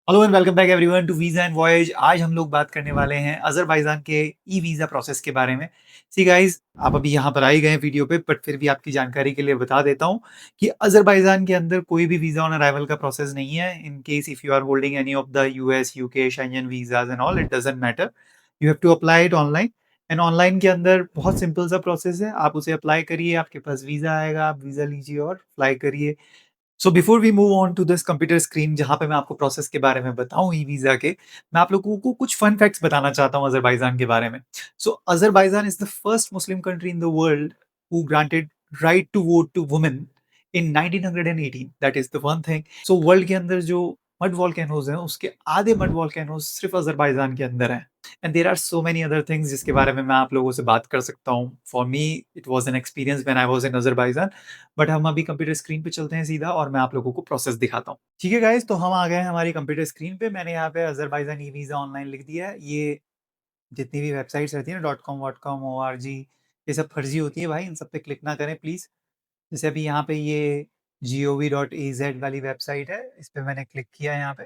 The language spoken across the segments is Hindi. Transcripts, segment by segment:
Hello and welcome back everyone to visa and voyage. आज हम लोग बात करने वाले हैं अज़रबैजान के ई वीज़ा प्रोसेस के बारे में। सी गाइस, आप अभी यहाँ पर आ ही गए हैं वीडियो पे, बट फिर भी आपकी जानकारी के लिए बता देता हूँ कि अज़रबैजान के अंदर कोई भी वीज़ा ऑन अराइवल का प्रोसेस नहीं है। In case if you are holding any of the US, UK, Schengen visas and all, it doesn't matter. You have to apply it online. And online के अंदर बहुत सिंपल सा प्रोसेस है। आप उसे अप्लाई करिए, आपके पास वीज़ा आएगा, आप वीज़ा लीजिए और फ्लाई करिए। So before we move on to this computer screen जहाँ पे मैं आपको प्रोसेस के बारे में बताऊँ ई वीज़ा के, मैं आप लोगों को कुछ फन फैक्ट्स बताना चाहता हूँ अज़रबैजान के बारे में। So Azerbaijan is the first Muslim country in the world who granted right to vote to women in 1918। That is the one thing. So world के अंदर जो मड वोल्केनोज़ हैं, उसके आधे मड वोल्केनोज़ सिर्फ अज़रबैजान के अंदर हैं। And there are so many other things जिसके बारे में मैं आप लोगों से बात कर सकता हूँ। For me it was an experience when I was in Azerbaijan. But हम अभी कंप्यूटर स्क्रीन पे चलते हैं सीधा और मैं आप लोगों को प्रोसेस दिखाता हूँ। ठीक है गाइस, तो हम आ गए हैं हमारी कंप्यूटर स्क्रीन पे। मैंने यहाँ पे अज़रबैजान ई वीज़ा ऑनलाइन लिख दिया है। ये जितनी भी वेबसाइट्स रहती हैं ना, dot com what com, ORG, ये सब फर्जी होती है भाई, इन सब पे क्लिक ना करें प्लीज़। जैसे अभी यहाँ पे ये gov.az वाली वेबसाइट है, इस पे मैंने क्लिक किया है यहाँ पे।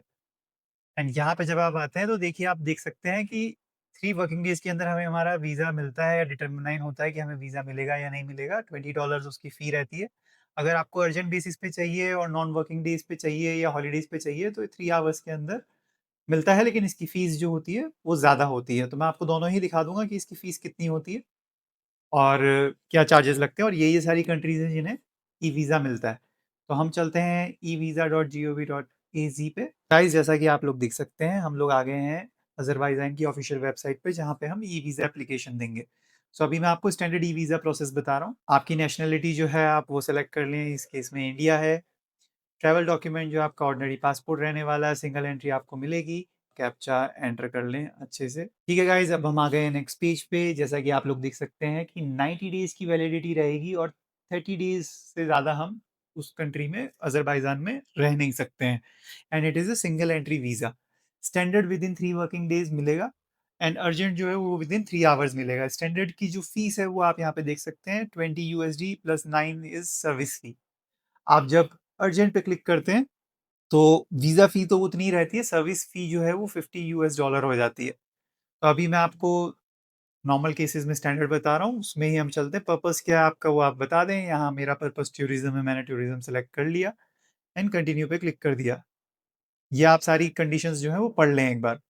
एंड यहाँ पे जब आप आते हैं तो देखिए, आप देख सकते हैं कि 3 वर्किंग डेज़ के अंदर हमें हमारा वीज़ा मिलता है या डिटरमाइन होता है कि हमें वीज़ा मिलेगा या नहीं मिलेगा। $20 उसकी फ़ी रहती है। अगर आपको अर्जेंट बेसिस पे चाहिए और नॉन वर्किंग डेज़ पे चाहिए या हॉलिडेज़ पे चाहिए तो 3 आवर्स के अंदर मिलता है, लेकिन इसकी फ़ीस जो होती है वो ज़्यादा होती है। तो मैं आपको दोनों ही दिखा दूँगा कि इसकी फ़ीस कितनी होती है और क्या चार्जेज़ लगते हैं, और ये सारी कंट्रीज़ हैं जिन्हें ई-वीज़ा मिलता है। तो हम चलते हैं eVisa.gov.az पे। गाइस, जैसा कि आप लोग देख सकते हैं, हम लोग आ गए हैं अज़रबैजान की ऑफ़िशियल वेबसाइट पे, जहाँ पे हम ई-वीज़ा एप्लीकेशन देंगे। सो अभी मैं आपको स्टैंडर्ड ई-वीज़ा प्रोसेस बता रहा हूँ। आपकी नेशनैलिटी जो है आप वो सेलेक्ट कर लें, इस केस में इंडिया है। ट्रैवल डॉक्यूमेंट जो आपका ऑर्डिनरी पासपोर्ट रहने वाला है, सिंगल एंट्री आपको मिलेगी। कैप्चा एंटर कर लें अच्छे से। ठीक है गाइस, अब हम आ गए हैं नेक्स्ट पेज पे। जैसा कि आप लोग देख सकते हैं कि 90 डेज़ की वैलिडिटी रहेगी और 30 डेज़ से ज़्यादा हम उस कंट्री में, अज़रबैजान में रह नहीं सकते हैं। And it is a single entry visa. Standard within 3 working days मिलेगा एंड अर्जेंट जो है वो विदिन 3 आवर्स मिलेगा। स्टैंडर्ड की जो फीस है वो आप यहाँ पे देख सकते हैं, $20 प्लस 9 इज़ सर्विस फी। आप जब अर्जेंट पे क्लिक करते हैं तो वीज़ा फ़ी तो उतनी ही रहती है, सर्विस फ़ी जो है वो $50 हो जाती है। तो अभी मैं आपको नॉर्मल केसेज़ में स्टैंडर्ड बता रहा हूँ, उसमें ही हम चलते हैं। पर्पज़ क्या है आपका वो आप बता दें। यहाँ मेरा पर्पज़ टूरिज़्म है, मैंने टूरिज़्म सेलेक्ट कर लिया एंड कंटिन्यू पे क्लिक कर दिया। ये आप सारी कंडीशंस जो हैं वो पढ़ लें एक बार।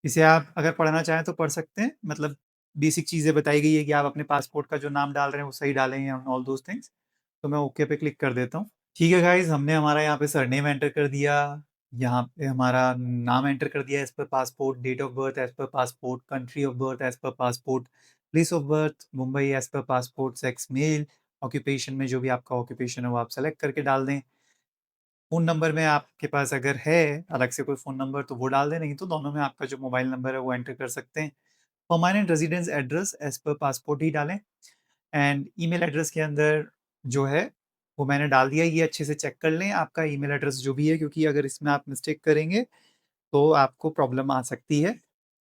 इसे आप अगर पढ़ना चाहें तो पढ़ सकते हैं, मतलब बेसिक चीज़ें बताई गई है कि आप अपने पासपोर्ट का जो नाम डाल रहे हैं वो सही डालें एंड ऑल दोज़ थिंग्स। तो मैं ओके पे क्लिक कर देता हूँ। ठीक है गाइज़, हमने हमारा यहाँ पे सरनेम एंटर कर दिया, यहाँ पे हमारा नाम एंटर कर दिया as per passport, date of birth as per passport, country of birth as per passport, place of birth Mumbai as per passport, sex male, occupation में जो भी आपका ऑक्यूपेशन है वो आप सेलेक्ट करके डाल दें। फ़ोन नंबर में आपके पास अगर है अलग से कोई फ़ोन नंबर तो वो डाल दें, नहीं तो दोनों में आपका जो मोबाइल नंबर है वो एंटर कर सकते हैं। Permanent residence address as per passport ही डालें एंड ईमेल एड्रेस के अंदर जो है वो मैंने डाल दिया। ये अच्छे से चेक कर लें आपका ईमेल एड्रेस जो भी है, क्योंकि अगर इसमें आप मिस्टेक करेंगे तो आपको प्रॉब्लम आ सकती है,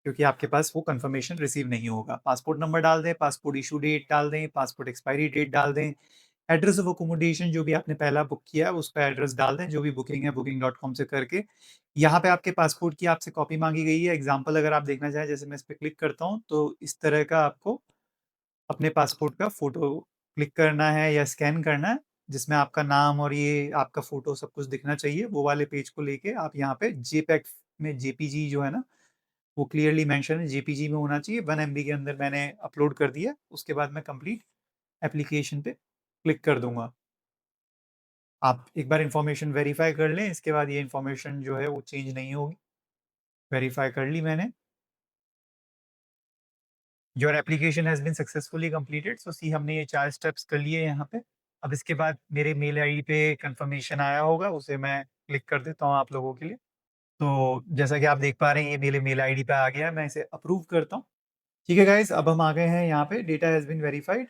क्योंकि आपके पास वो कंफर्मेशन रिसीव नहीं होगा। पासपोर्ट नंबर डाल दें, पासपोर्ट इशू डेट डाल दें, पासपोर्ट एक्सपायरी डेट डाल दें, एड्रेस ऑफ अकोमोडेशन जो भी आपने पहला बुक किया है उसका एड्रेस डाल दें, जो भी बुकिंग है booking.com से करके। यहाँ पे आपके पासपोर्ट की आपसे कॉपी माँगी गई है। एग्ज़ाम्पल अगर आप देखना चाहें, जैसे मैं इस पे क्लिक करता हूँ तो इस तरह का आपको अपने पासपोर्ट का फ़ोटो क्लिक करना है या स्कैन करना है, जिसमें आपका नाम और ये आपका फ़ोटो सब कुछ दिखना चाहिए। वो वाले पेज को लेके आप यहाँ पे जेपीईजी में, जेपीजी जो है ना, वो क्लियरली मेंशन है, जेपीजी में होना चाहिए। 1 एमबी के अंदर मैंने अपलोड कर दिया। उसके बाद मैं कंप्लीट एप्लीकेशन पे क्लिक कर दूँगा। आप एक बार इन्फॉर्मेशन वेरीफ़ाई कर लें, इसके बाद ये इन्फॉर्मेशन जो है वो चेंज नहीं होगी। वेरीफ़ाई कर ली मैंने। Your application has been successfully completed. So see, हमने ये 4 स्टेप्स कर लिए यहाँ पे। अब इसके बाद मेरे मेल आईडी पे कंफर्मेशन आया होगा, उसे मैं क्लिक कर देता हूँ आप लोगों के लिए। तो जैसा कि आप देख पा रहे हैं, ये मेरे मेल आईडी पे आ गया है, मैं इसे अप्रूव करता हूँ। ठीक है गाइज़, अब हम आ गए हैं यहाँ पे, data has been verified.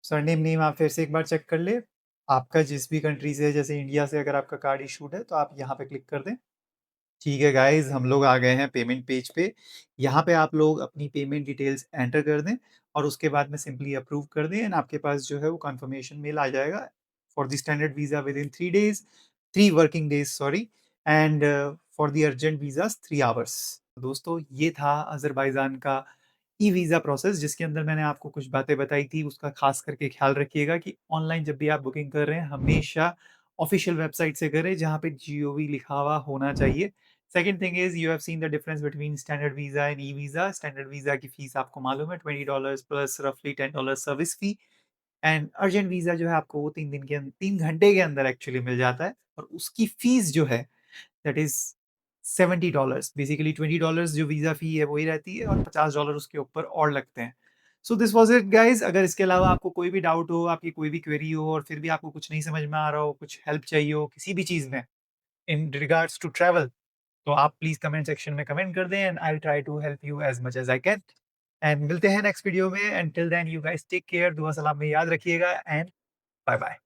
Surname, name आप फिर से एक बार चेक कर लें। आपका जिस भी कंट्री से है, जैसे इंडिया से अगर आपका कार्ड इशूड है तो आप यहाँ पे क्लिक कर दें। ठीक है गाइज़, हम लोग आ गए हैं पेमेंट पेज पे। यहाँ पे आप लोग अपनी पेमेंट डिटेल्स एंटर कर दें और उसके बाद में सिंपली अप्रूव कर दें एंड आपके पास जो है वो कन्फर्मेशन मेल आ जाएगा for the standard visa within 3 days, 3 working days sorry. And for the urgent visas 3 hours. दोस्तों ये था अज़रबैजान का ई-वीज़ा प्रोसेस जिसके अंदर मैंने आपको कुछ बातें बताई थी, उसका ख़ास करके ख़्याल रखिएगा कि ऑनलाइन जब भी आप बुकिंग कर रहे हैं, हमेशा ऑफ़िशियल वेबसाइट से करें जहाँ पे जीओवी लिखा हुआ होना चाहिए। Second thing is you have seen the difference between standard visa and e visa. Standard visa की फ़ीस आपको मालूम है $20 प्लस रफली $10 service fee. And urgent visa जो है आपको वो 3 घंटे के अंदर एक्चुअली मिल जाता है और उसकी फ़ीस जो है दैट इज़ $70। बेसिकली $20 जो वीज़ा फ़ी है वही रहती है और $50 उसके ऊपर और लगते हैं। So this was it guys. अगर इसके अलावा आपको कोई भी डाउट हो, आपकी कोई भी क्वेरी हो और फिर भी आपको कुछ नहीं समझ में आ रहा हो, कुछ हेल्प चाहिए हो किसी भी चीज़ में इन रिगार्ड्स टू ट्रैवल, तो आप प्लीज़ कमेंट सेक्शन में कमेंट कर दें and I will try to help you as much as I can. And मिलते हैं नेक्स्ट वीडियो में। And till then you guys take care, दुआ सलाम में याद रखिएगा एंड बाय बाय।